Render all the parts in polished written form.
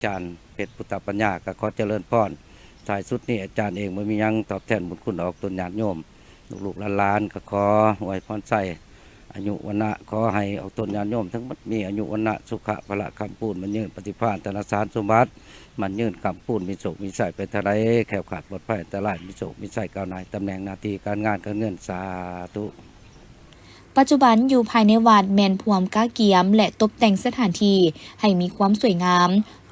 อาจารย์เพชรพุทธปัญญาก็ขอเจริญพรสายสุดนี้อาจารย์เองไม่มียังตอบแทนบุญคุณออกตนญาติโยมลูกๆหลานๆก็ขออวยพรใส่อายุวันนะขอให้ออกตนญาติโยมทั้งหมดมีอายุวันนะสุขะพละคำปูนมันยืนปฏิภาณธนสารสมบัติมันยืนคำปูนมีโศกมีใส่ไปทะเลแขวขาดปลอดภัยแต่ลายมีโศกมีใส่ก้าวหน้าตำแหน่งหน้าที่การงานการเงินสาธุปัจจุบันอยู่ภายในวัดแมนพวมก้าเกียมและตกแต่งสถานที่ให้มีความสวยงาม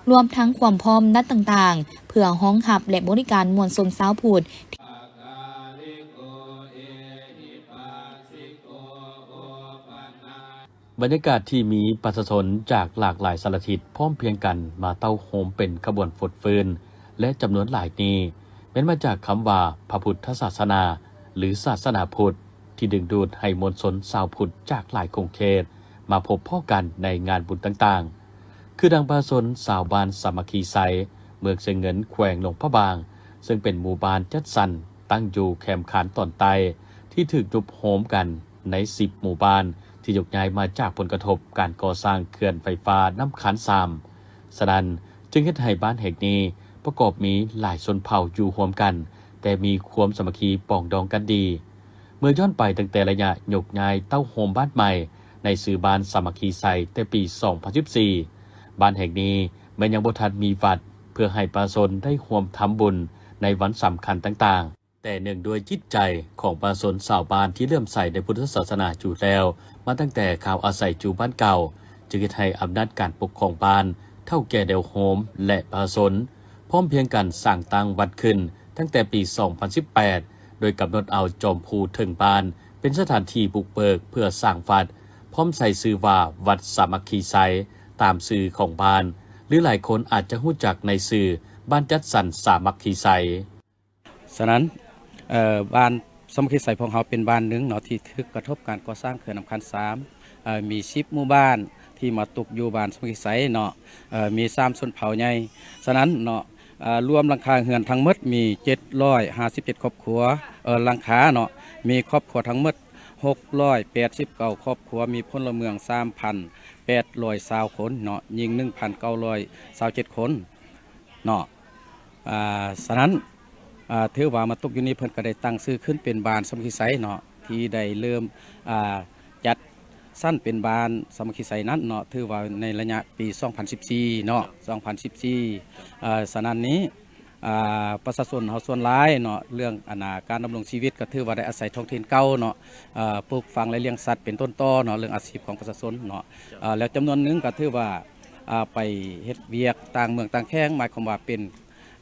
รวมทั้งความพร้อมนัดต่างๆเพื่อห้องหับและบริการมวลชนชาวพุทธบรรยากาศที่มีประชาชนจากหลากหลายสารทิศพร้อมเพียงกันมาเต้าโฮมเป็นขบวนฝดฟืนและจำนวนหลายนี้เป็นมาจากคำว่าพระพุทธศาสนาหรือศาสนาพุทธที่ดึงดูดให้มวลชนชาวพุทธจากหลายคงเขตมาพบพ่อกันในงานบุญต่างๆคือดังประชาชนชาวบ้านสามัคคีไซเมืองเชียงเงินแขวงหลวงพระบางซึ่งเป็นหมู่บ้านจัดสรรตั้งอยู่แคมป์ขานตอนใต้ที่ถูกยุบโฮมกันใน10หมู่บ้านที่ยกย้ายมาจากผลกระทบการก่อสร้างเขื่อนไฟฟ้าน้ำขาน3ฉะนั้นจึงเฮ็ดให้บ้านแห่งนี้ประกอบมีหลายชนเผ่าอยู่ร่วมกันแต่มีความสามัคคีปองดองกันดีเมื่อย้อนไปตั้งแต่ระยะยกย้ายเต้าโฮมบ้านใหม่ในสื่อบ้านสามัคคีไซแต่ปี 2014 บ้านแห่งนี้แม้ยังบ่ทันมีวัดเพื่อให้ประชาชนได้ร่วมทำบุญในวันสำคัญต่างๆแต่เนื่องด้วยจิตใจของประชาชนชาวบ้านที่เริ่อมใส่ในพุทธศาสนาอยู่แล้วมาตั้งแต่ข่าวอาศัยอยู่บ้านเก่าจึงให้อำนาจการปกครองบ้านเท่าแก่เดลโฮมและประชาชนพร้อมเพียงกันสร้างตั้งวัดขึ้นตั้งแต่ปี 2018 โดยกำหนดเอาจอมภูถึงบ้านเป็นสถานที่บุกเบิกเพื่อสร้างวัดพร้อมใส่ชื่อว่าวัดสามัคคีไซตามชื่อของบ้านหรือหลายคนอาจจะรู้จักในชื่อบ้านจัดสรรสามัคคีไซฉะนั้นบ้านสามัคคีไซของเขาเป็นบ้านหนึ่งเนาะที่คือกระทบการก่อสร้างเขื่อนน้ำคัน3มี10หมู่บ้านที่มาตกอยู่บ้านสามัคคีไซเนาะมี3ชนเผ่าใหญ่ฉะนั้นเนาะรวมหลังคาเรือนทั้งหมดมี757ครอบครัวหลังคาเนาะมีครอบครัวทั้งหมด689ครอบครัวมีพลเมือง 3,820 คนเนาะยิง 1,927 คนเนาะฉะนั้นถือว่ามาตกอยู่นี้เพิ่นก็ได้ตั้งชื่อขึ้นเป็นบ้านสามัคคีไซเนาะที่ได้เริ่มจัดสั้นเป็นบ้านสามัคคีไซนั้นเนาะถือว่าในระยะปี 2014 เนาะ 2014ฉะนั้นนี้ประชาชนเฮาส่วนหลายเนาะเรื่องการดำรงชีวิตก็ถือว่าได้อาศัยท้องถิ่นเก่าเนาะปลูกฝังและเลี้ยงสัตว์เป็นต้นตอเนาะเรื่องอาชีพของประชาชนเนาะแล้วจำนวนหนึงก็ถือว่าไปเฮ็ดเวียกต่างเมืองต่างแข้งหมายความว่าเป็น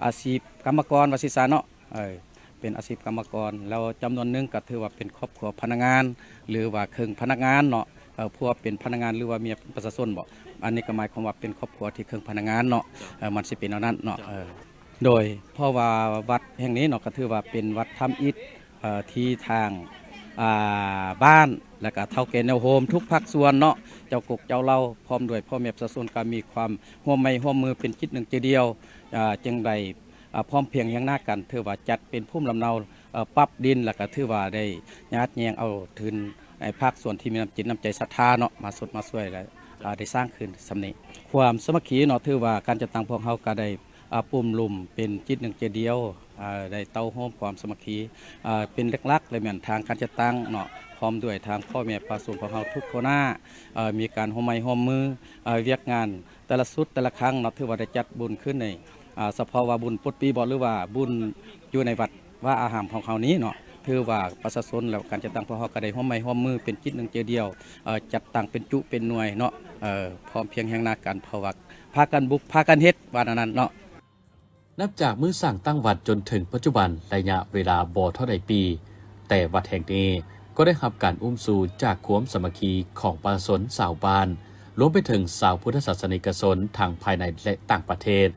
อาชีพกรรมกรว่าสิซะเนาะเป็นอาชีพกรรมกรแล้วจำนวนหนึงก็ถือว่าเป็นครอบครัวพนักงานหรือว่าครึ่งพนักงานเนาะพวกเป็นพนักงานหรือว่าเมียประชาชนบ่อันนี้ก็หมายความว่าเป็นครอบครัวที่ครึ่งพนักงานเนาะมันสิเป็นเอานั้นเนาะโดยเพราะว่าวัดแห่งนี้เนาะก็ถือว่าเป็นวัดทำอิฐที่ทางบ้านและก็เท่าแก่แนวโฮมทุกภาคส่วนเนาะเจ้ากกเจ้าเล่าพร้อมด้วยพ่อแม่ประชาชนก็มีความร่วมไม้ร่วมมือเป็นจิตหนึ่งใจเดียวจึงได้พร้อมเพียงอย่างหน้ากันถือว่าจัดเป็นภูมิลำเนาปรับดินแล้วก็ถือว่าได้ญาติแยงเอาทุนในภาคส่วนที่มีน้ำจิตน้ำใจศรัทธาเนาะมาสดมาช่วยและได้สร้างขึ้นสำเนีความสมัคคีเนาะถือว่าการจัดตั้งพวกเขาก็ได้ปุ่มลุ่มเป็นจิตหนึ่งใจเดียวได้เต้าโฮมความสมัคคีเป็นหลักๆเลยเหมือนทางการจัดตั้งเนาะพร้อมด้วยทางพ่อแม่ประชาชนของเราทุกคนหน้ามีการร่วมไม้ร่วมมือเวียกงานแต่ละสุดแต่ละครั้งเนาะถือว่าได้จัดบุญขึ้นในเฉพาะว่าบุญปุตปีบ่หรือว่าบุญอยู่ในวัดว่าอาหารของเขานี้เนาะถือว่าประชาชนแล้วการจัดตั้งพวกเขาก็ได้ร่วมไม้ร่วมมือเป็นจิตหนึ่งใจเดียวจัดตั้งเป็นจุเป็นหน่วยเนาะพร้อมเพียงแห่งหน้ากันเพราะว่าพากันบุกพากันเฮ็ดว่านั้นเนาะนับจากมื้อสร้างตั้งวัดจนถึงปัจจุบันระยะเวลาบ่เท่าใดปีแต่วัดแห่งนี้ก็ได้รับการอุ้มสู่จากความสามัคคีของประชาชนชาวบ้านรวมไปถึงชาวพุทธศาสนิกชนทางภายในและต่างประเทศ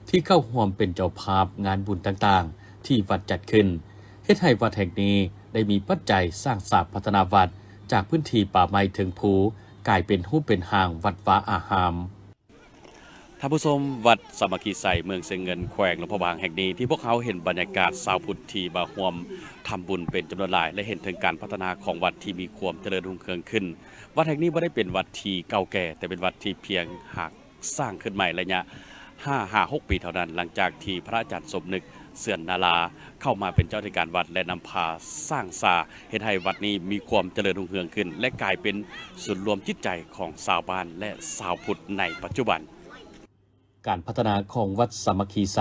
ที่เข้าร่วมเป็นเจ้าภาพงานบุญต่างๆที่วัดจัดขึ้นเฮ็ดให้วัดแห่งนี้ได้มีปัจจัยสร้างสรรค์พัฒนาวัดจากพื้นที่ป่าไม้ถึงภูกลายเป็นรูปเป็นหางวัดวาอารามท่านผู้ชมวัดสามัคคีไซเมืองเชียงเงินแขวงหลวงพระบางแห่งนี้ที่พวกเขาเห็นบรรยากาศชาวพุทธที่มาร่วมทำบุญเป็นจำนวนหลายและเห็นถึงการพัฒนาของวัดที่มีความเจริญรุ่งเรืองขึ้นวัดแห่งนี้ไม่ได้เป็นวัดที่เก่าแก่แต่เป็นวัดที่เพียงหากสร้างขึ้นใหม่ระยะ 5-6 ปีเท่านั้นหลังจากที่พระอาจารย์สมนึกเสื่อนนาราเข้ามาเป็นเจ้าอธิการวัดและนำพาสร้างสาเฮ็ดให้วัดนี้มีความเจริญรุ่งเรืองขึ้นและกลายเป็นศูนย์รวมจิตใจของชาวบ้านและชาวพุทธในปัจจุบันการพัฒนาของวัดสามัคคีไซ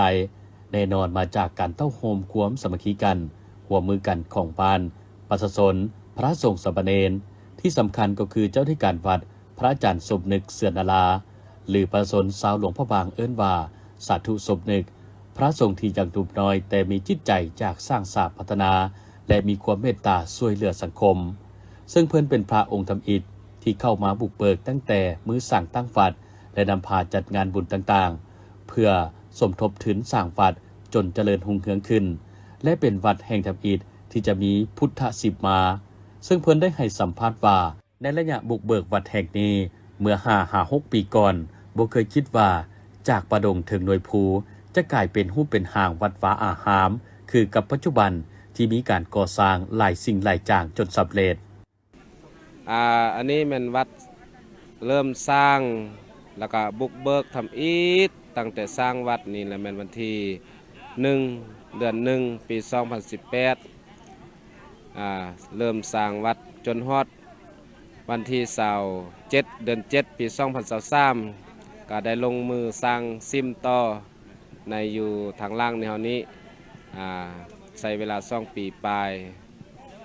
แน่นอนมาจากการเต้าโฮมความสามัคคีกันหัวมือกันของบ้านประชาชนพระสงฆ์สามเณรที่สำคัญก็คือเจ้าที่การวัดพระอาจารย์สมนึกเสื่อนนาราหรือประชาชนชาวหลวงพ่อบางเอิ้นว่าสาธุสมนึกพระสงฆ์ที่ยังหนุ่มน้อยแต่มีจิตใจจากสร้างสาพัฒนาและมีความเมตตาช่วยเหลือสังคมซึ่งเพิ่นเป็นพระองค์ธรรมอิฐที่เข้ามาบุกเบิกตั้งแต่มื้อสั่งตั้งวัดและนำพาจัดงานบุญต่างๆเพื่อสมทบทุนสร้างวัดจนเจริญหุ่งเรืองขึ้นและเป็นวัดแห่งธรรมอิฐที่จะมีพุทธศิบมาซึ่งเพิ่นได้ให้สัมภาษณ์ว่าในระยะบุกเบิกวัดแห่งนี้เมื่อ5-6 ปีก่อนบ่เคยคิดว่าจากประดงถึงหน่วยภูจะกลายเป็นรูปเป็นห่างวัดฟ้าอาหามคือกับปัจจุบันที่มีการก่อสร้างหลายสิ่งหลายอย่างจนสำเร็จอันนี้มันวัดเริ่มสร้างแล้วก็บุกเบิกทำอิฐตั้งแต่สร้างวัดนี่แหละแม่นวันที่1 เดือน 1 ปี 2018เริ่มสร้างวัดจนฮอดวันที่27 เดือน 7 ปี 2023ก็ได้ลงมือสร้างซิมต่อในอยู่ทางล่างในเฮานี้ใช้เวลา2 ปีปลาย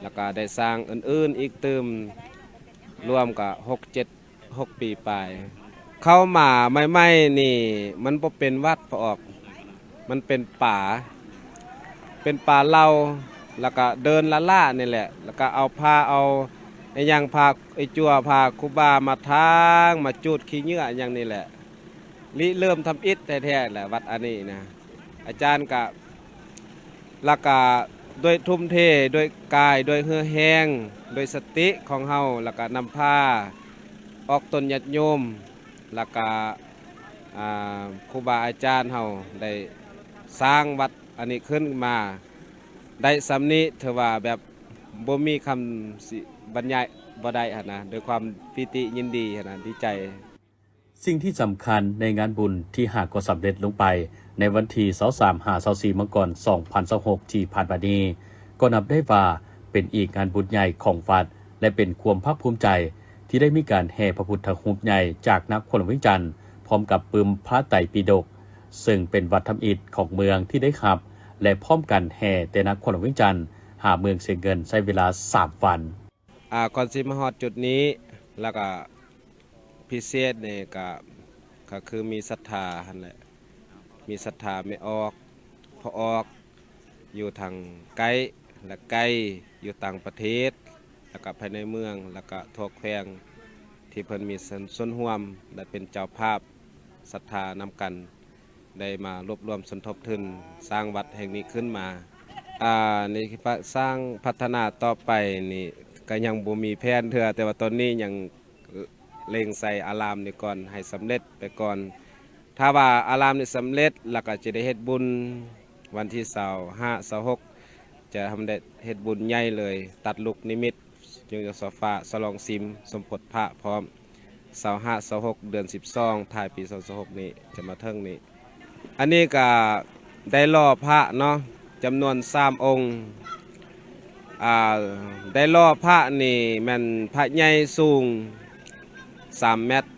แล้วก็ได้สร้างอื่นๆอีกตืมรวมกับ6 ปีปลายเข้ามาไม่นี่มันบ่เป็นวัดพอออกมันเป็นป่าเล่าแล้วก็เดินละล่านี่แหละแล้วก็เอาผ้าเอาไอ้ยังพาไอ้จั่วพาครูบามาทางมาจูดขี้เหงื่ออย่างนี้แหละเริ่มทำอิฐแท้ๆแหละวัดอันนี้นะอาจารย์ก็ละกาด้วยทุ่มเทด้วยกายด้วยเหือแห้งด้วยสติของเฮาแล้วก็นำผ้าออกตนญาติโยมแล้วก็ครูบาอาจารย์เฮาได้สร้างวัดอันนี้ขึ้นมาได้สำนี้เถอะว่าแบบบ่มีคำสิบรรยายบ่ได้หั่นนะด้วยความปิติยินดีหั่นนะดีใจสิ่งที่สำคัญในงานบุญที่หากก็สำเร็จลงไปในวันที่23-24 มกราคม 2026 ที่ผ่านมานี้ก็นับได้ว่าเป็นอีกงานบุญใหญ่ของวัดและเป็นความภาคภูมิใจที่ได้มีการแห่พระพุทธรูปใหญ่จากนครเวียงจันทร์พร้อมกับปึมพระไตรปิฎกซึ่งเป็นวัดธรรมอิฐของเมืองที่ได้ขับและพร้อมกันแห่แต่นครเวียงจันทร์หาเมืองเสียเงินใช้เวลา3 วันก่อนสิมาฮอดจุดนี้แล้วก็พิเศษนี่ก็คือมีศรัทธาหั่นแหละมีศรัทธาไม่ออกพอออกอยู่ทางไกลและไกลอยู่ต่างประเทศแล้วก็ภายในเมืองแล้วก็ทั่วแขวงที่เพิ่นมีส่วนร่วมได้เป็นเจ้าภาพศรัทธานำกันได้มารวบรวมสมทบทุนสร้างวัดแห่งนี้ขึ้นมานี่สร้างพัฒนาต่อไปนี่ก็ยังบ่มีแผนเทื่อแต่ว่าตอนนี้ยังเล็งใส่อารามนี่ก่อนให้สำเร็จไปก่อนถ้าว่าอารามนี่สำเร็จแล้วก็จะได้เฮ็ดบุญวันที่25-26จะทำได้เฮ็ดบุญใหญ่เลยตัดลูกนิมิตจึงจะสฟ้าสลองซิมสมโพธิพระพร้อม25-26 เดือน 12ท้ายปี2026นี้จะมาเทิงนี้อันนี้ก็ได้ล่อพระเนาะจำนวน3 องค์ได้ล่อพระนี่แม่นพระใหญ่สูง3 เมตร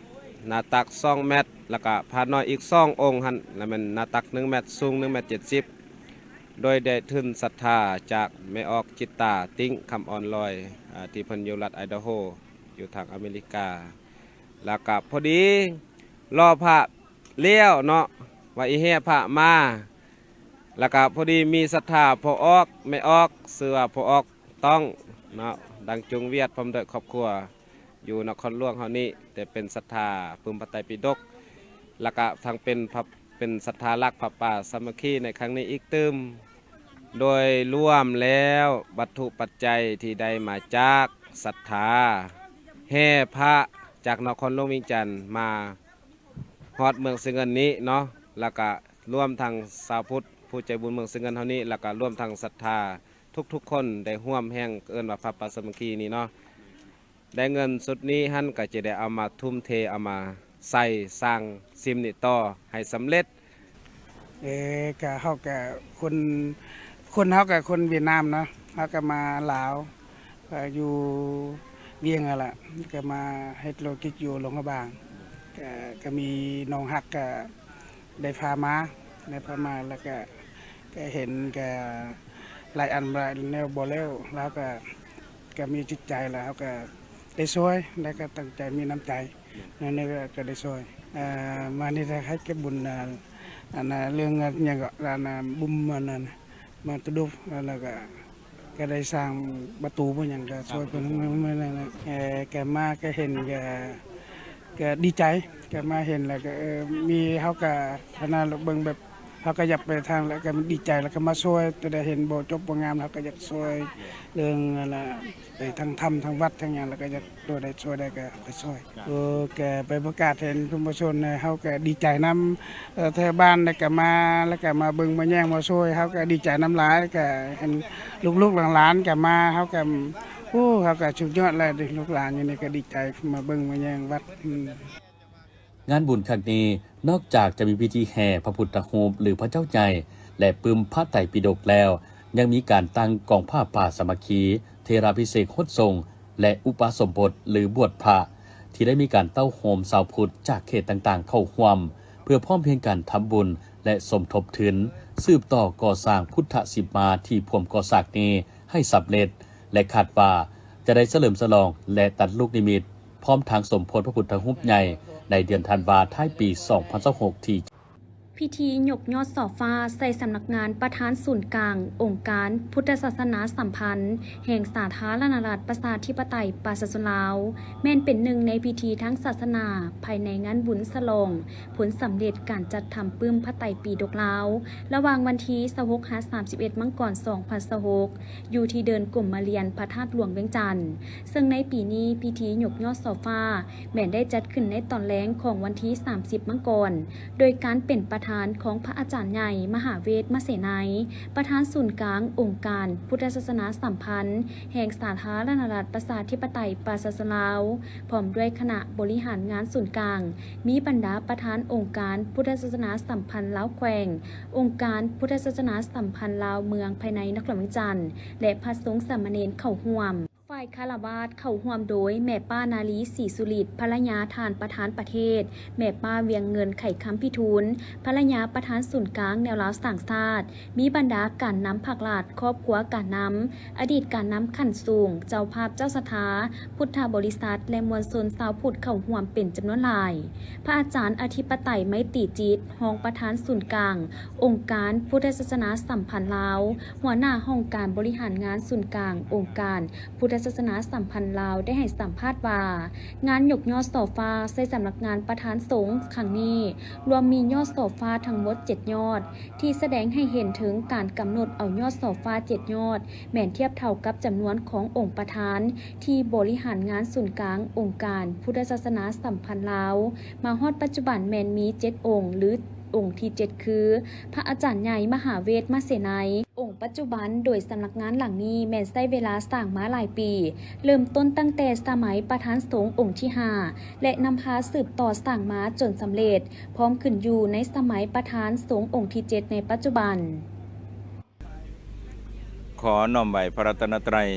หน้าตัก2 เมตรแล้วก็พระน้อยอีก2 องค์หั่นแล้วมันหน้าตัก1 เมตรสูง1 เมตร 70โดยได้ทุนศรัทธาจากแม่ออกจิตตาติ้งคำอ่อนลอยที่เพิ่นอยู่รัฐไอดาโฮอยู่ทางอเมริกาแล้วก็พอดีล่อพระเลี้ยวเนาะว่าอีแห่พระมาแล้วก็พอดีมีศรัทธาพอออกไม่ออกเสือพอออกต้องเนาะดังจุงเวียดพร้อมด้วยครอบครัวอยู่นครหลวงเฮานี้แต่เป็นศรัทธาปึมพระไตรปิฎกแล้วก็ทางเป็นศรัทธารักพระป่าสามัคคีในครั้งนี้อีกตึมโดยร่วมแล้ววัตถุปัจจัยที่ได้มาจากศรัทธาแห่พระจากนครหลวงเวียงจันทร์มาฮอดเมืองสิงเงินนี้เนาะแล้วก็ร่วมทางชาวพุทธผู้ใจบุญเมืองสิงเงินเท่านี้แล้วก็ร่วมทางศรัทธาทุกคนได้ร่วมแห่งเอิ้นว่าพระป่าสามัคคีนี่เนาะได้เงินสุดนี้หั่นก็จะได้เอามาทุ่มเทเอามาใส่สร้างซิมนี่ต่อให้สำเร็จ ก็เฮาก็คนเฮาก็คนเวียดนามเนาะเฮาก็มาลาวอยู่เวียงอะล่ะก็มาเฮ็ดโลจิสอยู่หลวงพระบางก็มีน้องฮักก็ได้พามาแล้วก็เห็นก็หลายอันหลายแนวบ่แล้วแล้วก็มีจิตใจแล้วก็ได้ช่วยแล้วก็ตั้งใจมีน้ำใจนั่นก็ได้ช่วยมานี่ถ้าให้เก็บบุญอันน่ะเรื่องหยังก็อันน่ะบุญมันนั่นมาตุดุแล้วก็ได้สร้างประตูบ่หยังก็ช่วยเพิ่นนั่นน่ะก็มาก็เห็นก็ดีใจก็มาเห็นแล้วก็มีเฮาก็พนาเบิ่งแบบเฮาก็อยากไปทางแล้วก็ดีใจแล้วก็มาช่วยจะได้เห็นบ่จบบ่งามเฮาก็อยากช่วยเรื่องนั่นน่ะไปทางธรรมทางวัดทางหยังแล้วก็อยากตัวได้ช่วยได้ก็ช่วยแกไปประกาศเห็นชุมชนเฮาก็ดีใจนำแถวบ้านแล้วก็มาเบิ่งมาแย่งมาช่วยเฮาก็ดีใจนำหลายก็เห็นลูกๆหลานๆก็มาเฮาก็เขาก็สุดยอดเลยลูกหลานอยู่นี่ก็ดีใจมาเบิ่งมาแย่งวัด งานบุญครั้งนี้นอกจากจะมีพิธีแห่พระพุทธรูปหรือพระเจ้าใหญ่และปึ้มพระไตรปิฎกแล้ว ยังมีการตั้งกองผ้าป่าสามัคคีเทราพิเศษกโคตทรงและอุปสมบทหรือบวชพระที่ได้มีการเต้าโหมชาวพุทธจากเขตต่างๆเข้าร่วมเพื่อพร้อมเพรียงกันทำบุญและสมทบทุนสืบต่อก่อสร้างพุทธศิมาที่พวมก่อสร้างนี้ให้สำเร็จและคาดว่าจะได้เฉลิมฉลองและตัดลูกนิมิตพร้อมทางสมโพธิพระพุทธรูปใหญ่ในเดือนธันวาคมท้ายปี 2026 ที่ พิธียกยอดส่อฟ้าใส่สำนักงานประธานศูนย์กลางองค์การพุทธศาสนาสัมพันธ์แห่งสาธารณรัฐประชาธิปไตยปาสสุลาวแม่นเป็นหนึ่งในพิธีทั้งศาสนาภายในงานบุญฉลองผลสำเร็จการจัดทำปื้มพระไตรปิฎกลาวระหว่างวันที่26-31 มังกร 2026อยู่ที่เดินกลุ่มมาเรียนพระธาตุหลวงเวียงจันทร์ซึ่งในปีนี้พิธียกยอดส่อฟ้าแม่นได้จัดขึ้นในตอนแล้งของวันที่30 มังกรโดยการเป็นประธานของพระอาจารย์ใหญ่มหาเวทมเสนัยประธานศูนย์กลางองค์การพุทธศาสนาสัมพันธ์แห่งสาธารณรัฐประชาธิปไตยปาสสุลาวพร้อมด้วยคณะบริหารงานศูนย์กลางมีบรรดาประธานองค์การพุทธศาสนาสัมพันธ์ลาวแขวงองค์การพุทธศาสนาสัมพันธ์ลาวเมืองภายในนครเวียงจันทร์และพระสงฆ์สามเณรเข้าร่วมฝ่ายคารวาสเข้าร่วมโดยแม่ป้านาลีศรีสุริตภรรยาทานประธานประเทศแม่ป้าเวียงเงินไข่คำพิทูลภรรยาประธานศูนย์กลางแนวลาวต่างชาติมีบรรดาการนำผักหลาดครอบครัวการนำอดีตการนำขันสูงเจ้าภาพเจ้าสถาพุทธบริษัทและมวลชนชาวพุทธเข้าร่วมเป็นจำนวนหลายพระอาจารย์อธิปไตยไมตรีจิตรองประธานศูนย์กลางองค์การพุทธศาสนาสัมพันธ์ลาวหัวหน้าห้องการบริหารงานศูนย์กลางองค์การพุทธศาสนาสัมพันธ์ลาวได้ให้สัมภาษณ์ว่างานยกยอดส่อฟ้าใส่สำนักงานประธานสงฆ์ครั้งนี้รวมมียอดส่อฟ้าทั้งหมด7ยอดที่แสดงให้เห็นถึงการกำหนดเอายอดส่อฟ้า7ยอดแม่นเทียบเท่ากับจำนวนขององค์ประธานที่บริหารงานศูนย์กลางองค์การพุทธศาสนาสัมพันธ์ลาวมาฮอดปัจจุบันแม่นมี7องค์หรือองค์ที่7คือพระอาจารย์ใหญ่มหาเวทมเสนัยองค์ปัจจุบันโดยสำนักงานหลังนี้แม่นใช้เวลาสร้างมาหลายปีเริ่มต้นตั้งแต่สมัยประธานสงฆ์องค์ที่5และนำพาสืบต่อสร้างมาจนสำเร็จพร้อมขึ้นอยู่ในสมัยประธานสงฆ์องค์ที่7ในปัจจุบันขอน้อมไหวพระรัตนตรัย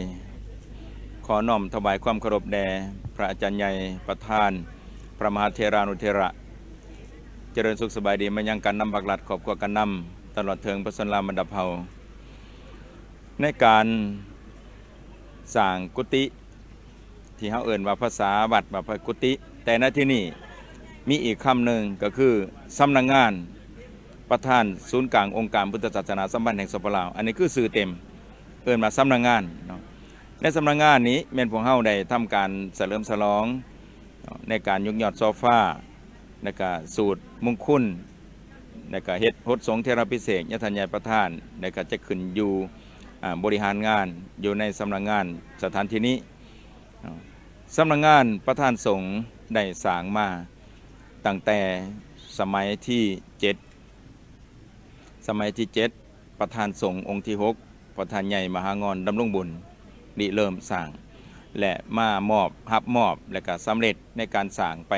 ขอน้อมถวายความเคารพแด่พระอาจารย์ใหญ่ประธานพระมหาเถรานุเถระเจริญสุขสบายดีมายังการนำผักหลัดขอบกว่ากันนำตลอดเทิงพระสันลามันดับเฮาในการสร้างกุฏิที่เขาเอ่นว่าภาษาวัดว่าพระกุฏิแต่ณที่นี่มีอีกคำหนึ่งก็คือสำนักงานประธานศูนย์กลางองค์การพุทธศาสนาสัมพันธ์แห่งสปปลาวอันนี้คือสื่อเต็มเอ่นมาสำนักงานในสำนักงานนี้แม่นพวกเฮาได้ทำการเฉลิมฉลองในการยกยอดโซฟาในการสูตรมงคลในการเฮ็ดพจน์สงฆ์เทระพิเศษยทัญญาประธานในการจะขึ้นอยู่บริหารงานอยู่ในสำนักงานสถานที่นี้สำนักงานประธานสงฆ์ได้สร้างมาตั้งแต่สมัยที่7ประธานสงฆ์องค์ที่6ประธานใหญ่มหางอนดำรงบุญริเริ่มสร้างและมรับมอบและก็สำเร็จในการสร้างไป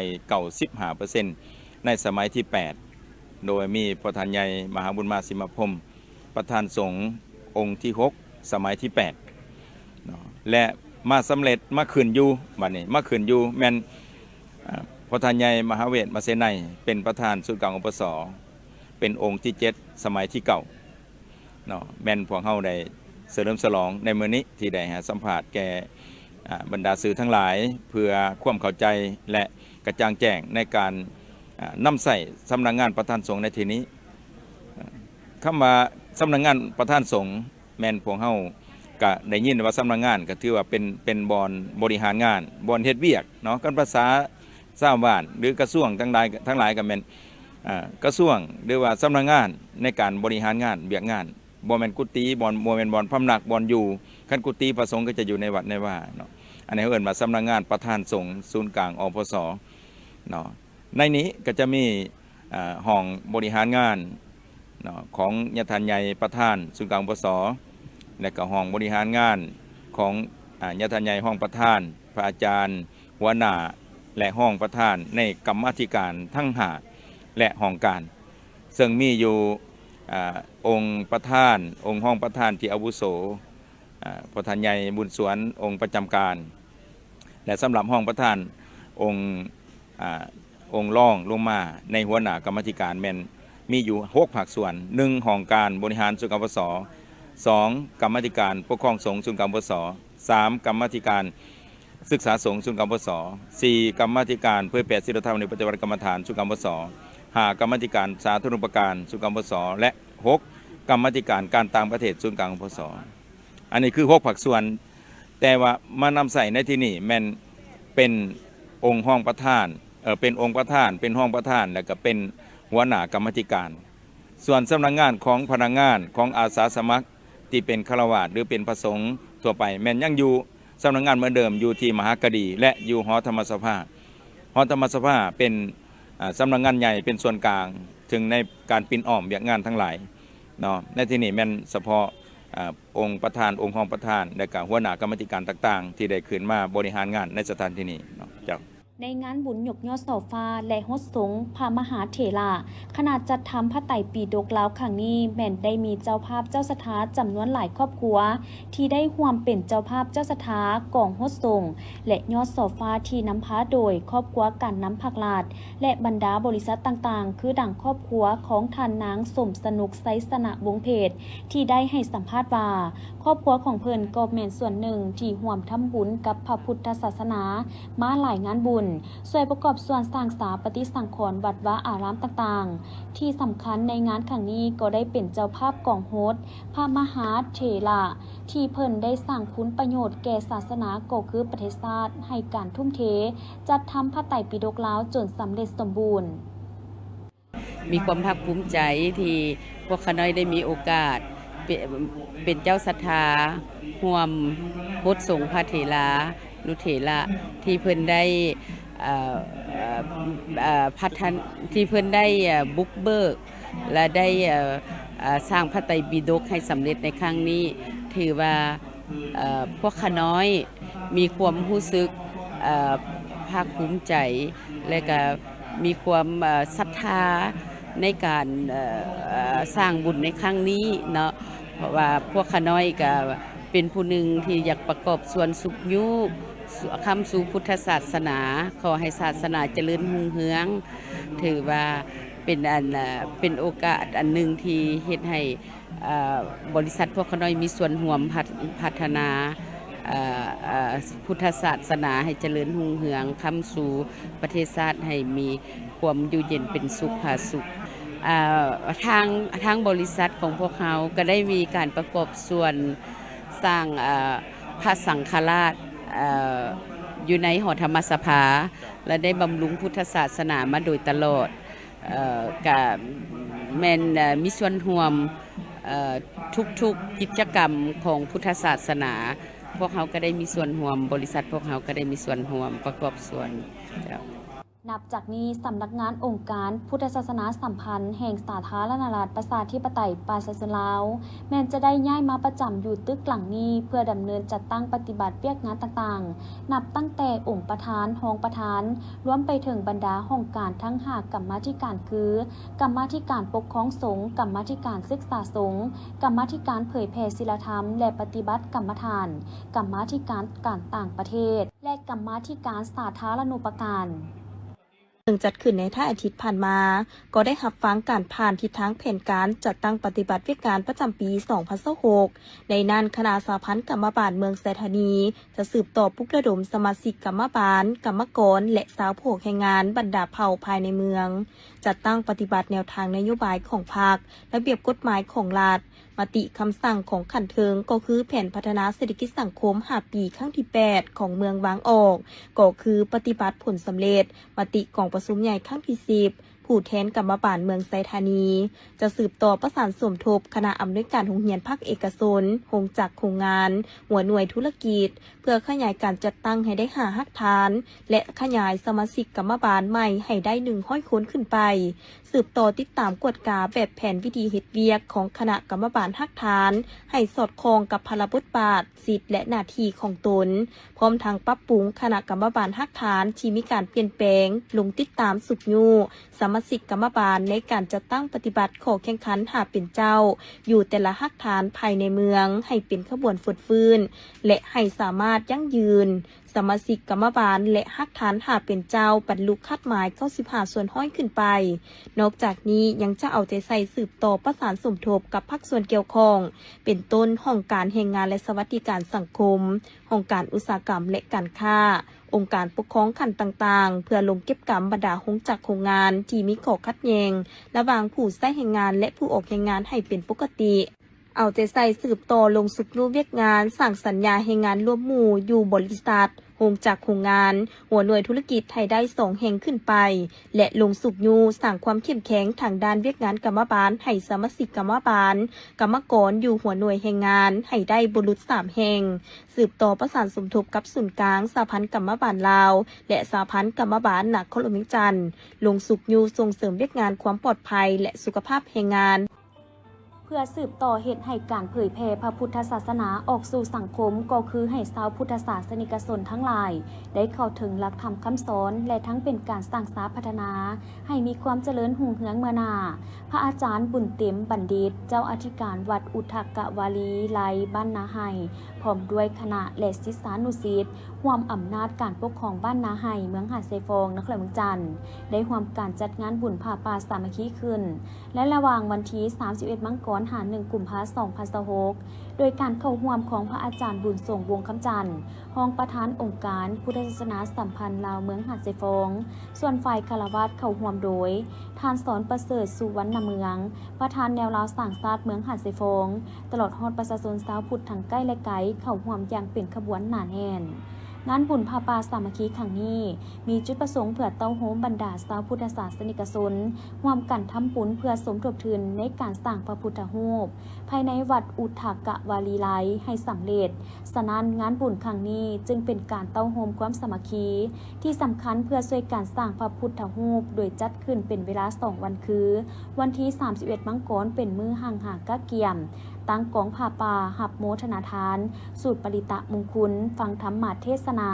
95%ในสมัยที่8 โดยมีประธานใหญ่มหาบุญมาสิมพรหมประธานสงฆ์องค์ที่ 6 สมัยที่8เนาะและมาสำเร็จมาขึ้นอยู่บัดนี้มาขึ้นอยู่แม่นประธานใหญ่มหาเวทมาเสนัยเป็นประธานศูนย์กลางอปสเป็นองค์ที่ 7 สมัยที่9เนาะแม่นพวกเฮาได้เฉลิมฉลองในมื้อนี้ที่ได้สัมภาษณ์แก่บรรดาสื่อทั้งหลายเพื่อความเข้าใจและกระจ่างแจ้งในการนำใส่สำนักงานประธานสงฆ์ในที่นี้คำว่าสำนักงานประธานสงฆ์แม่นพวกเฮาก็ได้ยินว่าสำนักงานก็ถือว่าเป็นบอนบริหารงานบอนเฮ็ดเวียกเนาะกันภาษาชาวบ้านหรือกระทรวงทั้งหลายก็แม่นกระทรวงหรือว่าสำนักงานในการบริหารงานเวียกงานบ่แม่นกุฏิบ่แม่นบ่อนพำนักบ่อนอยู่คันกุฏิประสงค์ก็จะอยู่ในวัดในว่าเนาะอันนี้เอิ้นว่าสำนักงานประธานสงฆ์ศูนย์กลางอปสเนาะในนี้ก็จะมีห้องบริหารงานเนาะของญาติใหญ่ประธานศูนย์กลางอปสและก็ห้องบริหารงานของญาติใหญ่ห้องประธานพระอาจารย์หัวหน้าและห้องประธานในกรรมาธิการทั้ง5และห้องการซึ่งมีอยู่องค์ประธานองค์ห้องประธานที่อาวุโสประธานใหญ่บุญสวนองค์ประจำการและสำหรับห้องประธานองค์รองลงมาในหัวหน้ากรรมาธิการแม่นมีอยู่6ภาคส่วน1ห้องการบริหารศูนย์กลางอปส2กรรมาธิการปกครองสงฆ์ศูนย์กลางอปส3กรรมาธิการศึกษาสงฆ์ศูนย์กลางอปส4กรรมาธิการเผยแผ่ศีลธรรมในปฏิบัติกรรมฐานศูนย์กลางอปส5กรรมาธิการสาธารณูปการศูนย์กลางอปสและ6กรรมาธิการการต่างประเทศศูนย์กลางอปสอันนี้คือ6ภาคส่วนแต่ว่ามานำใส่ในที่นี่แม่นเป็นองค์ห้องประธานเป็นองค์ประธานเป็นห้องประธานแล้วก็เป็นหัวหน้ากรรมาธิการส่วนสำนักงานของพนักงานของอาสาสมัครที่เป็นฆราวาสหรือเป็นพระสงฆ์ทั่วไปแม่นยังอยู่สำนักงานเหมือนเดิมอยู่ที่มหากดีและอยู่หอธรรมสภาหอธรรมสภาเป็นสำนักงานใหญ่เป็นส่วนกลางถึงในการปินอ้อมเวียกงานทั้งหลายเนาะในที่นี้แม่นเฉพาะองค์ประธานองค์ห้องประธานและก็หัวหน้ากรรมาธิการต่างๆที่ได้ขึ้นมาบริหารงานในสถานที่นี้เนาะเจ้า ในงานบุญยกยอดเสาฟ้าและฮดสงฆ์พามหาเถระขนาดจัดทำพระไตรปิฎกแล้วครั้งนี้แม่นได้มีเจ้าภาพเจ้าสถาจำนวนหลายครอบครัวที่ได้ร่วมเป็นเจ้าภาพเจ้าสถากองฮดสงฆ์และยอดเสาฟ้าที่นำพาโดยครอบครัวการน้ำผักลาดและบรรดาบริษัทต่างๆคือดังครอบครัวของท่านนางสมสนุกไซสนะวงเพชรที่ได้ให้สัมภาษณ์ว่าครอบครัวของเพิ่นก็แม่นส่วนหนึ่งที่ร่วมทำบุญกับพระพุทธศาสนามาหลายงานบุญช่วยประกอบส่วนสร้างสถาปฏิสังขรณ์วัดวาอารามต่างๆที่สำคัญในงานครั้งนี้ก็ได้เป็นเจ้าภาพกองโฮสต์พระมหาเถระที่เพิ่นได้สร้างคุณประโยชน์แก่ศาสนาก็คือประเทศชาติให้การทุ่มเทจัดทำพระไตรปิฎกแล้วจนสำเร็จสมบูรณ์มีความภาคภูมิใจที่พวกข้าน้อยได้มีโอกาสเป็นเจ้าศรัทธาร่วมโฮสต์สงฆ์พระเถระนุเถระที่เพิ่นได้พัฒนาที่เพิ่นได้บุกเบิกและได้สร้างพระไตรปิฎกให้สำเร็จในครั้งนี้ถือว่าพวกข้าน้อยมีความรู้สึกภาคภูมิใจและก็มีความศรัทธาในการสร้างบุญในครั้งนี้เนาะเพราะว่าพวกข้าน้อยก็เป็นผู้หนึ่งที่อยากประกอบส่วนสุขยุคำสู่พุทธศาสนาขอให้ศาสนาเจริญรุ่งเรืองถือว่าเป็นโอกาสอันหนึ่งที่เฮ็ดให้บริษัทพวกข้าน้อยมีส่วนร่วมพัฒนาพุทธศาสนาให้เจริญรุ่งเรืองคำสู่ประเทศชาติให้มีความอยู่เย็นเป็นสุขผาสุขทางบริษัทของพวกเขาก็ได้มีการประกอบส่วนสร้างพระสังฆราชอยู่ในหอธรรมสภาและได้บำรุงพุทธศาสนามาโดยตลอดกับแม่นมีส่วนร่วมทุกกิจกรรมของพุทธศาสนาพวกเขาก็ได้มีส่วนร่วมบริษัทพวกเขาก็ได้มีส่วนร่วมประกอบส่วน นับจากนี้สำนักงานองค์การพุทธศาสนาสัมพันธ์แห่งสาธารณรัฐประชาธิปไตยปาซาลาวแม้นจะได้ย้ายมาประจำอยู่ตึกหลังนี้เพื่อดำเนินจัดตั้งปฏิบัติเวียกงานต่างๆนับตั้งแต่องค์ประธานรองประธานรวมไปถึงบรรดาห้องการทั้ง5กรรมาธิการคือกรรมาธิการปกครองสงฆ์กรรมาธิการศึกษาสงฆ์กรรมาธิการเผยแผ่ศีลธรรมและปฏิบัติกรรมฐานกรรมาธิการการต่างประเทศและกรรมาธิการสาธารณูปการซึ่งจัดขึ้นในท่าอาทิตย์ผ่านมาก็ได้รับฟังการผ่านทิศทางแผนการจัดตั้งปฏิบัติเวียกงานประจำปี 2026 ในนั้นคณะสหพันธ์กรรมบาลเมืองไซธานีจะสืบต่อปลุกระดมสมาชิกกรรมบาลกรรมกรและสาวโภคแรงงานบรรดาเผ่าภายในเมืองจัดตั้งปฏิบัติแนวทางนโยบายของพรรคระเบียบกฎหมายของรัฐมติคำสั่งของขันเทิงก็คือแผนพัฒนาเศรษฐกิจสังคม5 ปีครั้งที่ 8 ของเมืองบางออกก็คือปฏิบัติผลสำเร็จมติกองประชุมใหญ่ครั้งที่ 10 ผู้แทนกรรมบาลเมืองไซธานีจะสืบต่อประสานสมทบคณะอำนวยการโรงเรียนภาคเอกชนโรงจักรโครงงานหัวหน่วยธุรกิจเพื่อขยายการจัดตั้งให้ได้5 ฮักฐานและขยายสมาชิกกรรมบาลใหม่ให้ได้100 คนขึ้นไปสืบต่อติดตามกวดกาแบบแผนวิธีเฮ็ดเวียกของคณะกรรมบาลฮักฐานให้สอดคล้องกับพระบทบาทสิทธิและหน้าที่ของตนพร้อมทางปรับปรุงคณะกรรมบาลฮักฐานที่มีการเปลี่ยนแปลงลงติดตามสุขยูสมาชิกกรรมบาลในการจัดตั้งปฏิบัติขอแข่งขันหาเป็นเจ้าอยู่แต่ละฮักฐานภายในเมืองให้เป็นขบวนฝึกฟื้นและให้สามารถยั่งยืนสมาชิกกรรมบาลและฮักฐานหาเป็นเจ้าบรรลุคาดหมาย95 ส่วนห้อยขึ้นไปนอกจากนี้ยังจะเอาใจใส่สืบต่อประสานสมทบกับภาคส่วนเกี่ยวข้องเป็นต้นห้องการแรงงานและสวัสดิการสังคมห้องการอุตสาหกรรมและการค้าองค์การปกครองขันต่างๆเพื่อลงเก็บกรรมบรรดาโรงจักรโรงงานที่มีข้อขัดแย้งระหว่างผู้ใช้แรงงานและผู้ออกแรงงานให้เป็นปกติเอาใจใส่สืบต่อลงสุขรูปเวียกงานสั่งสัญญาแรงงานร่วมหมู่อยู่บริษัทโรงจักรโรงงานหัวหน่วยธุรกิจไทยได้2 แห่งขึ้นไปและลงสุขยูสร้างความเข้มแข็งทางด้านเวียกงานกรรมบาลให้สมาชิกกรรมบาลกรรมกรอยู่หัวหน่วยแรงงานให้ได้บุรุษ3 แห่งสืบต่อประสานสมทบกับศูนย์กลางสหพันธ์กรรมบาลลาวและสหพันธ์กรรมบาลนครหลวงจันทร์ลงสุขยูส่งเสริมเวียกงานความปลอดภัยและสุขภาพแรงงานเพื่อสืบต่อเหตุให้การเผยแผ่พระพุทธศาสนาออกสู่สังคมก็คือให้ชาวพุทธศาสนิกชนทั้งหลายได้เข้าถึงหลักธรรมคำสอนและทั้งเป็นการสร้างสรรค์พัฒนาให้มีความเจริญหุ่งเฮืองเมื่อหน้าพระอาจารย์บุญเต็มบัณฑิตเจ้าอธิการวัดอุทกวารีไลบ้านนาไฮพร้อมด้วยคณะและศิษยานุศิษย์ร่วมอำนาจการปกครองบ้านนาไฮเมืองหาดไซฟองนครเมืองจันทร์ได้ร่วมการจัดงานบุญผ้าป่าสามัคคีขึ้นและระหว่างวันที่31 มังกร1 กุมภาพันธ์ 2026โดยการเข้าร่วมของพระอาจารย์บุญส่งวงคำจันทร์รองประธานองค์การพุทธศาสนาสัมพันธ์ลาวเมืองหาดไซฟองส่วนฝ่ายคารวะเข้าร่วมโดยท่านสอนประเสริฐสุวรรณเมืองประธานแนวลาวสร้างชาติเมืองหาดไซฟองตลอดฮอดประชาชนชาวพุทธทั้งใกล้และไกลเข้าร่วมอย่างเป็นขบวนหนาแน่นงานบุญผ้าป่าสามัคคีครั้งนี้มีจุดประสงค์เพื่อเต้าโฮมบรรดาชาวพุทธศาสนิกชนร่วมกันทำบุญเพื่อสมทบทุนในการสร้างพระพุทธรูปภายในวัดอุทกวารีไลให้สำเร็จฉะนั้นงานบุญครั้งนี้จึงเป็นการเต้าโฮมความสามัคคีที่สำคัญเพื่อช่วยการสร้างพระพุทธรูปโดยจัดขึ้นเป็นเวลา2 วันคือวันที่31 มังกรเป็นมื้อห่างหากะเกียมตั้งกองผ้าป่าหับโมทนาทานสูตรปริตะมงคลฟังธรรมเทศนา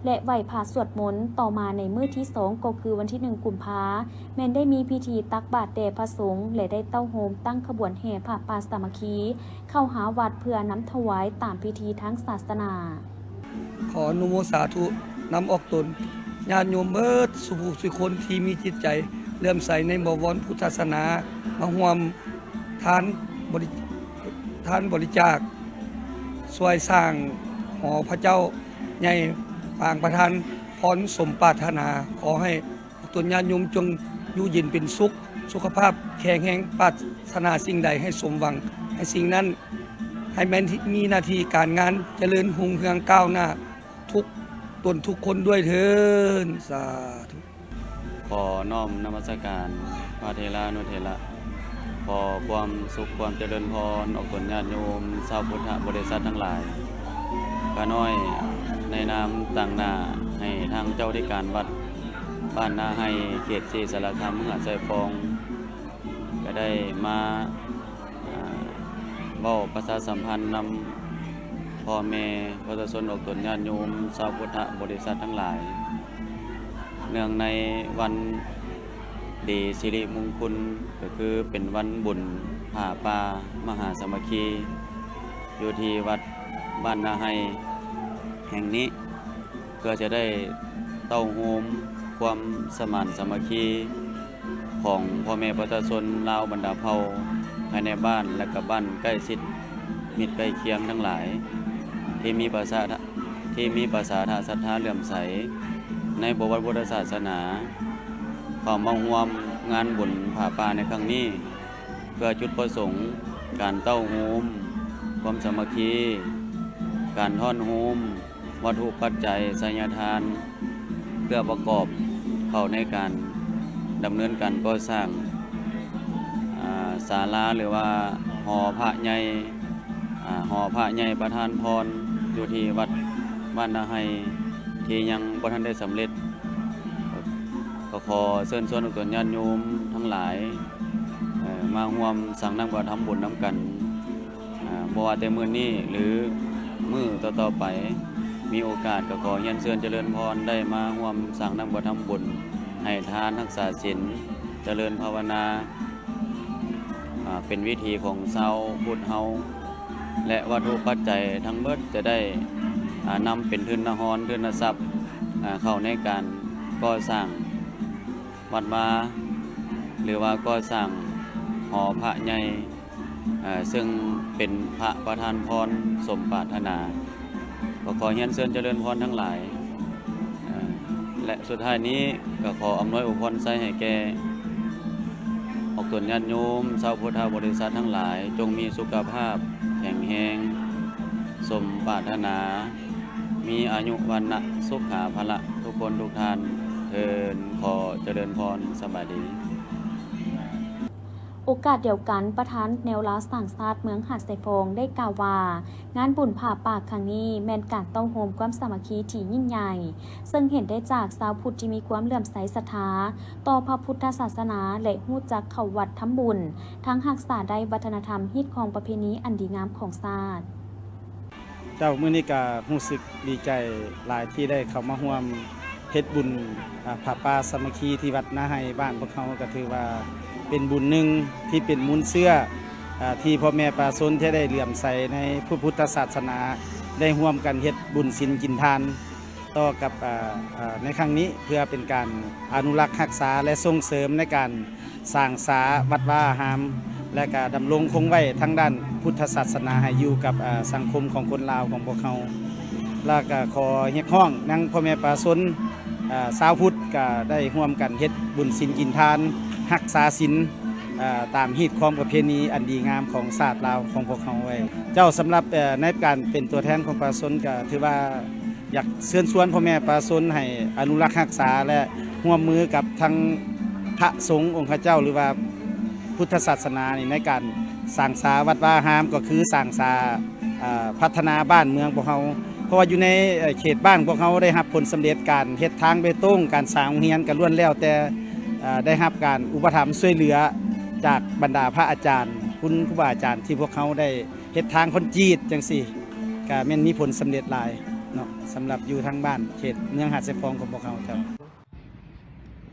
และไหว้พระสวดมนต์ต่อมาในมื้อที่2ก็คือวันที่1 กุมภาพันธ์แม้นได้มีพิธีตักบาตรแด่พระสงฆ์และได้เต้าโฮมตั้งขบวนแห่ผ้าป่าสามัคคีเข้าหาวัดเพื่อนำถวายตามพิธีทางศาสนาขออนุโมสาธุนำออกตนญาติโยมเบิดสุภุสุคนที่มีจิตใจเลื่อมใสในบวรพุทธศาสนามาร่วมทานบริจาคช่วยสร้างหอพระเจ้าใหญ่ปางประทานพรสมปรารถนาขอให้ตนญาติโยมจงอยู่เย็นเป็นสุขสุขภาพแข็งแรงปรารถนาสิ่งใดให้สมหวังให้สิ่งนั้นให้แม้นมีหน้าที่การงานเจริญรุ่งเรืองก้าวหน้าทุกตนทุกคนด้วยเถิดสาธุ ขอน้อมนมัสการพระเถระนุเถระขอความสุขความเจริญพรออกตนญาติโยมชาวพุทธบริษัททั้งหลายข้าน้อยในนามต่างหน้าให้ทางเจ้าที่การวัด บ้านนาไฮเขตศรีสารคามเมืองหาดทรายฟองก็ได้มาเว้าประชาสัมพันธ์นำพ่อแม่ประชาชนออกตนญาติโยมชาวพุทธบริษัททั้งหลายเนื่องในวันดีสิริมงคลก็คือเป็นวันบุญผ้าป่ามหาสามัคคีอยู่ที่วัดบ้านนาไฮแห่งนี้เพื่อจะได้เต้าโฮมความสมานสามัคคีของพ่อแม่ประชาชนลาวบรรดาเผ่าภายในบ้านและกับบ้านใกล้ชิดมิตรใกล้เคียงทั้งหลายที่มีภาษาทศรัทธาเลื่อมใสในบวรพุทธศาสนาเข้ามาร่วมงานบุญผ้าป่าในครั้งนี้เพื่อจุดประสงค์การเต้าโฮมความสามัคคีการท่อนโฮมวัตถุปัจจัยไสยทานเพื่อประกอบเข้าในการดำเนินการก่อสร้างศาลาหรือว่าหอพระใหญ่ประธานพรอยู่ที่วัดบ้านนาไฮที่ยังบ่ทันได้สำเร็จก็ขอเชิญชวนทุกญาติโยมทั้งหลายมาร่วมสังนำกับทำบุญนำกันบ่ว่าแต่มื้อนี้หรือมื้อต่อๆไปมีโอกาสก็ขอเรียนเชิญเจริญพรได้มาร่วมสังนำกับทำบุญให้ทานรักษาศีลเจริญภาวนาเป็นวิธีของชาวพุทธเฮาและวัตถุปัจจัยทั้งหมดจะได้นำเป็นทุนทรัพย์เข้าในการก่อสร้างวัดวาหรือว่าก่อสร้างหอพระใหญ่ซึ่งเป็นพระประธานพรสมปรารถนาก็ขอเรียนเชิญเจริญพรทั้งหลายและสุดท้ายนี้ก็ขออำนวยอวยพรใส่ให้แก่ออกตนญาติโยมชาวพุทธบริษัททั้งหลายจงมีสุขภาพแข็งแรงสมปรารถนามีอายุวันนะสุขาภละทุกคนทุกท่านเทินขอเจริญพรสบายดีโอกาสเดียวกันประธานแนวรัฐต่างชาติเมืองหาดทรายฟองได้กล่าวว่างานบุญผ้าป่าครั้งนี้แม่นการเต้าโฮมความสามัคคีที่ยิ่งใหญ่ซึ่งเห็นได้จากชาวพุทธที่มีความเลื่อมใสศรัทธาต่อพระพุทธศาสนาและฮู้จักเข้าวัดทำบุญทั้งรักษาได้วัฒนธรรมฮิตของประเพณีอันดีงามของชาติเจ้ามื้อนี้ก็รู้สึกดีใจหลายที่ได้เข้ามาร่วมเฮ็ดบุญผ้าป่าสามัคคีที่วัดนาไฮบ้านพวกเขาก็ถือว่าเป็นบุญหนึ่งที่เป็นมูลเชื่อที่พ่อแม่ประชาชนที่ได้เลื่อมใสในพุทธศาสนาได้ร่วมกันเฮ็ดบุญศีลกินทานต่อกับในครั้งนี้เพื่อเป็นการอนุรักษ์รักษาและส่งเสริมในการสร้างสาวัดวาอารามและก็ดำรงคงไว้ทั้งด้านพุทธศาสนาให้อยู่กับสังคมของคนลาวของพวกเขาแล้วก็ขอเรียกร้องนั่งพ่อแม่ประชาชนชาวพุทธก็ได้ร่วมกันเฮ็ดบุญศีลกินทานรักษาศีลตามฮีตของประเพณีอันดีงามของศาสตร์ลาวของพวกเขาไว้เจ้าสำหรับในการเป็นตัวแทนของประชาชนก็ถือว่าอยากเชิญชวนพ่อแม่ประชาชนให้อนุรักษ์รักษาและร่วมมือกับทั้งพระสงฆ์องค์พระเจ้าหรือว่าพุทธศาสนาในการสร้างสาวัดวาอารามก็คือสร้างสาพัฒนาบ้านเมืองพวกเขาเพราะว่าอยู่ในเขตบ้านพวกเขาได้รับผลสำเร็จการเฮ็ดทางเบตงการสร้างโรงเรียนกันล้วนแล้วแต่ได้รับการอุปถัมภ์ช่วยเหลือจากบรรดาพระอาจารย์คุณครูบาอาจารย์ที่พวกเขาได้เฮ็ดทางคอนกรีตจังซี่ก็แม่นมีผลสำเร็จหลายเนาะสำหรับอยู่ทางบ้านเขตเมืองหาดทรายฟองของพวกเขาครับ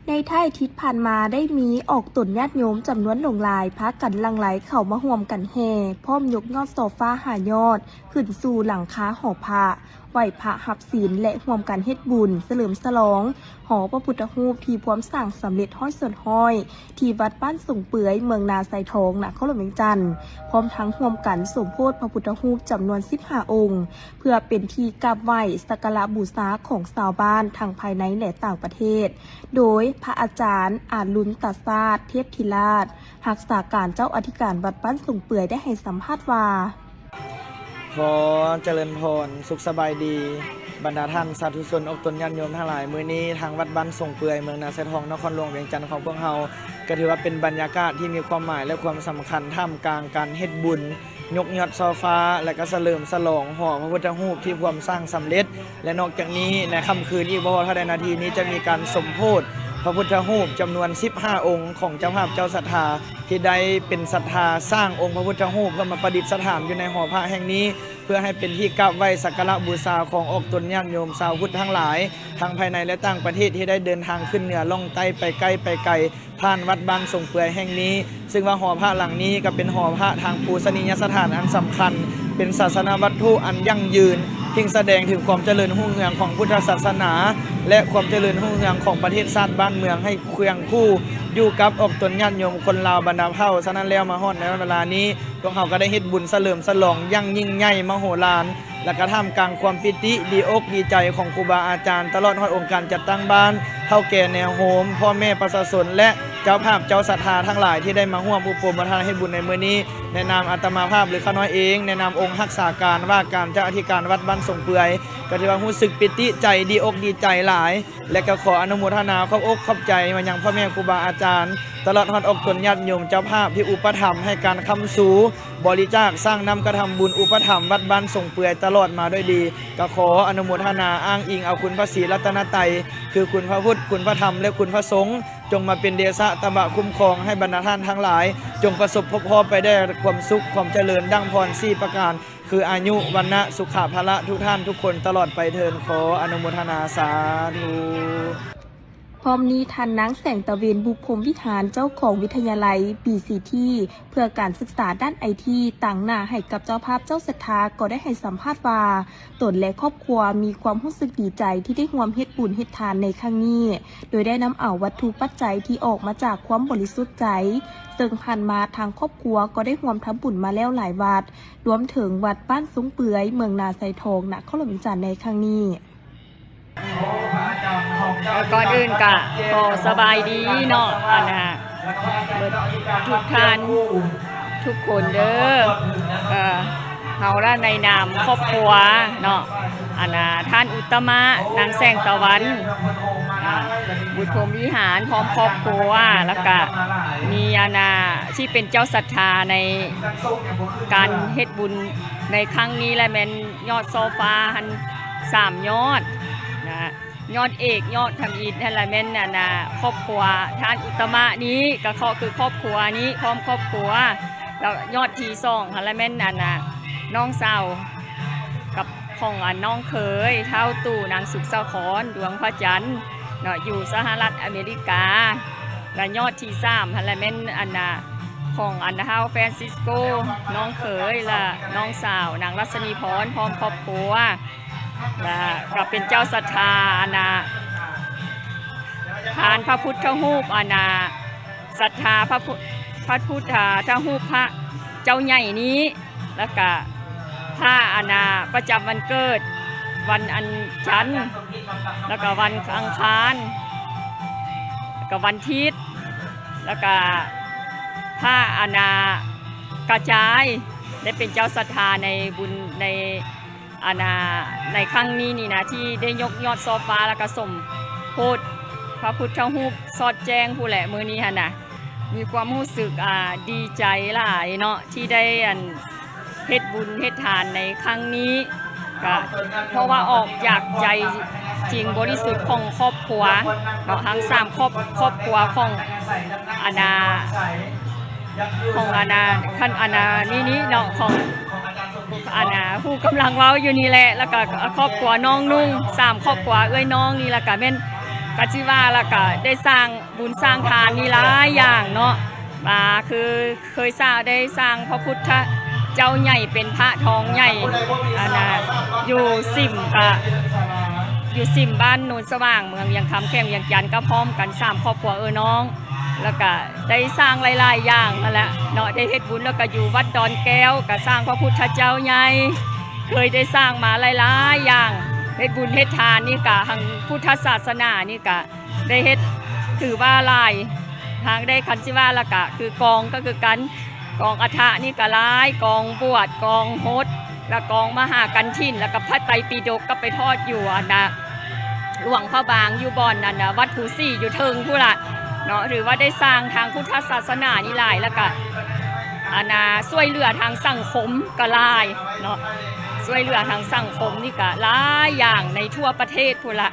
ในท้ายอาทิตย์ผ่านมาได้มีออกตนญาติโยมจำนวนหลงหลายพากันหลั่งไหลเข้ามาร่วมกันแห่พร้อมยกยอดโซฟาหายอดขึ้นสู่หลังคาหอพระไหว้พระหับศีลและร่วมกันเฮ็ดบุญเฉลิมฉลองหอพระพุทธรูปที่พร้อมสร้างสำเร็จห้อยส่วนห้อยที่วัดบ้านส่งเปื่อยเมืองนาไซทองนครหลวงเวียงจันทร์พร้อมทั้งร่วมกันสมโภชพระพุทธรูปจำนวน15องค์เพื่อเป็นที่กราบไหว้สักการะบูชาของชาวบ้านทั้งภายในและต่างประเทศโดยพระอาจารย์อารุณตศาสตร์เทพธิราชรักษาการเจ้าอธิการวัดบ้านส่งเปื่อยได้ให้สัมภาษณ์ว่าขอเจริญพรสุขสบายดีบรรดาท่านสาธุชนอกตนญาติโยมทั้งหลายมื้อนี้ทางวัดบ้านส่งเปื่อยเมืองนาไซทองนครหลวงเวียงจันทร์ของพวกเราก็ถือว่าเป็นบรรยากาศที่มีความหมายและความสำคัญท่ามกลางการเฮ็ดบุญยกยอดโซฟาและก็เฉลิมฉลองหอพระพุทธรูปที่ความสร้างสำเร็จและนอกจากนี้ในค่ำคืนอีกบ่เท่าใดนาทีนี้จะมีการสมโภช พระพุทธรูปจำนวน15องค์ของเจ้าภาพเจ้าศรัทธาที่ได้เป็นศรัทธาสร้างองค์พระพุทธรูปเพื่อมาประดิษฐานอยู่ในหอพระแห่งนี้เพื่อให้เป็นที่กราบไหว้สักการะบูชาของออกตนญาติโยมชาวพุทธทั้งหลายทั้งภายในและต่างประเทศที่ได้เดินทางขึ้นเหนือล่องใต้ไปใกล้ไปไกลผ่านวัดบ้านทรงเปื่อยแห่งนี้ซึ่งว่าหอพระหลังนี้ก็เป็นหอพระทางปูชนียสถานอันสำคัญเป็นศาสนวัตถุอันยั่งยืนที่แสดงถึงความเจริญรุ่งเรืองของพุทธศาสนาและความเจริญรุ่งเรืองของประเทศชาติบ้านเมืองให้เคียงคู่อยู่กับออกตนญาติโยมคนลาวบรรดาเผ่าฉะนั้นแล้วมาฮอดในเวลานี้พวกเขาก็ได้เฮ็ดบุญเฉลิมฉลองยั่งยิ่งใหญ่มโหฬารและกระทำกลางความปิติดีอกดีใจของครูบาอาจารย์ตลอดฮอดองค์การจัดตั้งบ้านเฒ่าแก่แนวโฮมพ่อแม่ประชาชนและเจ้าภาพเจ้าศรัทธาทั้งหลายที่ได้มาร่วมอุปโภคทานเฮ็ดบุญในมื้อนี้ในนามอาตมาภาพหรือข้าน้อยเองในนามองค์รักษาการว่าการเจ้าอธิการวัดบ้านทรงเปื่อยก็ถือว่ารู้สึกปิติใจดีอกดีใจหลายและก็ขออนุโมทนาขอบอกขอบใจมายังพ่อแม่ครูบาอาจารย์ตลอดฮอดอกตนญาติโยมเจ้าภาพที่อุปถัมภ์ให้การค้ำสู่บริจาคสร้างนำกระทำบุญอุปถัมภ์วัดบ้านทรงเปื่อยตลอดมาด้วยดีก็ขออนุโมทนาอ้างอิงเอาคุณพระศรีรัตนตรัยคือคุณพระพุทธคุณพระธรรมและคุณพระสงฆ์จงมาเป็นเดชะตบะคุ้มครองให้บรรดาท่านทั้งหลายจงประสบพบพอไปได้ความสุขความเจริญดังพร4ประการคืออายุวันนะสุขภาละทุกท่านทุกคนตลอดไปเทินขออนุโมทนาสาธุ พร้อมนี้ทันนางแสงตะเวนบุกพรมวิหารเจ้าของวิทยาลัย BCT เพื่อการศึกษาด้านไอทีต่างหน้าให้กับเจ้าภาพเจ้าศรัทธาก็ได้ให้สัมภาษณ์ว่าตนและครอบครัวมีความรู้สึกดีใจที่ได้ร่วมเฮ็ดบุญเฮ็ดทานในครั้งนี้โดยได้นำเอาวัตถุปัจจัยที่ออกมาจากความบริสุทธิ์ใจซึ่งผ่านมาทางครอบครัวก็ได้ร่วมทำบุญมาแล้วหลายวัดรวมถึงวัดบ้านสูงเปื่อยเมืองนาไซทองนครหลวงวิจารณ์ในครั้งนี้ก่อนอื่นก็ขอสบายดีเนาะทุกท่านทุกคนเด้อเฮาละในนามครอบครัวเนาะท่านอุตตมะนางแสงตะวันบุตรพรหมวิหารพร้อมครอบครัวแล้วก็มีที่เป็นเจ้าศรัทธาในการเฮ็ดบุญในครั้งนี้และแม่นยอดโซฟาหัน3ยอดยอดเอกยอดทำอิฐนั่นแหละแม่นครอบครัวท่านอุตตมะนี้ก็คือครอบครัวนี้พร้อมครอบครัวแล้วยอดที่2หั่นละแม่นน้องสาวกับของน้องเคยเท่าตู่นางสุขสะครดวงพระจันทร์เนาะอยู่สหรัฐอเมริกาและยอดที่3หั่นละแม่นของเฮาแฟรนซิสโกน้องเคยและน้องสาวนางรัศนีพรพร้อมครอบครัวก็เป็นเจ้าศรัทธาทานพระพุทธรูปศรัทธาพระพุทธรูปพระเจ้าใหญ่นี้แล้วก็ผ้าประจำวันเกิดวันอันจันทร์แล้วก็วันอังคารแล้วก็วันอาทิตย์แล้วก็ผ้ากระจายได้เป็นเจ้าศรัทธาในบุญในครั้งนี้นี่นะที่ได้ยกยอดโซฟาแล้วก็สมโพธิพระพุทธรูปสอดแจ้งผู้แหละมือนี้ฮะนะมีความรู้สึกดีใจหลายเนาะที่ได้เฮ็ดบุญเฮ็ดทานในครั้งนี้ก็เพราะว่าออกจากใจจริงบริสุทธิ์ของครอบครัวเนาะทั้ง3ครอบครัวของท่านนี้เนาะของผู้กำลังเว้าอยู่นี่แหละแล้วก็ครอบครัวน้องนุ่ง3ครอบครัวเอ้ยน้องนี่แล้วก็แม่นกะสิว่าแล้วก็ได้สร้างบุญสร้างทานนี่หลายอย่างเนาะคือเคยได้สร้างพระพุทธเจ้าใหญ่เป็นพระทองใหญ่อยู่สิมบ้านโนนสว่างเมืองยังคำแข้งยังจันก็พร้อมกัน3ครอบครัวน้องแล้วก็ได้สร้างหลายๆอย่างนั่นแหละเนาะได้เฮ็ดบุญแล้วก็อยู่วัดดอนแก้วก็สร้างพระพุทธเจ้าใหญ่เคยได้สร้างมาหลายๆอย่างเฮ็ดบุญเฮ็ดทานนี่ก็ทางพุทธศาสนานี่ก็ได้เฮ็ดถือว่าหลายทางได้คันสิว่าแล้วก็คือกองก็คือกันกองอัฐะนี่ก็หลายกองบวชกองโหดแล้วกองมหากันทินแล้วก็พระไตรปิฎกก็ไปทอดอยู่หลวงพระบางอยู่บ่อนวัดภูซี่อยู่เทิงผู้ละเนาะหรือว่าได้สร้างทางพุทธศาสนานี่หลายแล้วก็ช่วยเหลือทางสังคมก็หลายเนาะช่วยเหลือทางสังคมนี่ก็หลายอย่างในทั่วประเทศพุ่นละ